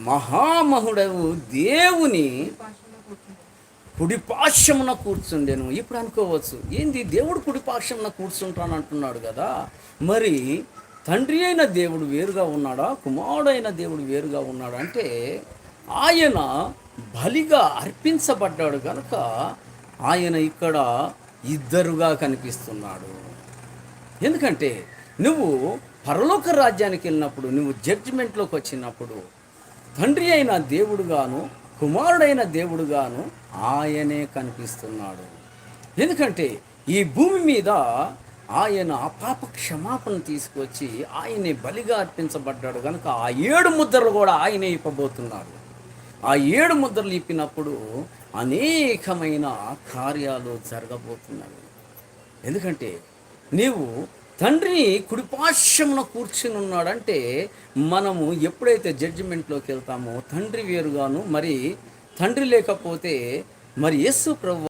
మహామహుడవు దేవుని కుడిపార్శ్వమున కూర్చుండెను. ఇప్పుడు అనుకోవచ్చు, ఏంది దేవుడు కుడిపార్శ్వమున కూర్చుంటాను అంటున్నాడు కదా, మరి తండ్రి అయిన దేవుడు వేరుగా ఉన్నాడా, కుమారుడైన దేవుడు వేరుగా ఉన్నాడా అంటే, ఆయన బలిగా అర్పించబడ్డాడు కనుక ఆయన ఇక్కడ ఇద్దరుగా కనిపిస్తున్నాడు. ఎందుకంటే నువ్వు పరలోక రాజ్యానికి వెళ్ళినప్పుడు, నువ్వు జడ్జిమెంట్లోకి వచ్చినప్పుడు తండ్రి అయిన దేవుడుగాను కుమారుడైన దేవుడుగాను ఆయనే కనిపిస్తున్నాడు. ఎందుకంటే ఈ భూమి మీద ఆయన పాప క్షమాపణ తీసుకొచ్చి ఆయనే బలిగా అర్పించబడ్డాడు కనుక ఆ 7 ముద్రలు కూడా ఆయనే ఇప్పబోతున్నాడు. ఆ 7 ముద్రలు ఇప్పినప్పుడు అనేకమైన కార్యాలు జరగబోతున్నాయి. ఎందుకంటే నీవు తండ్రిని కుడిపార్శ్వమున కూర్చుని ఉన్నాడంటే, మనము ఎప్పుడైతే జడ్జిమెంట్లోకి వెళ్తామో తండ్రి వేరుగాను, మరి తండ్రి లేకపోతే మరి యేసు ప్రభు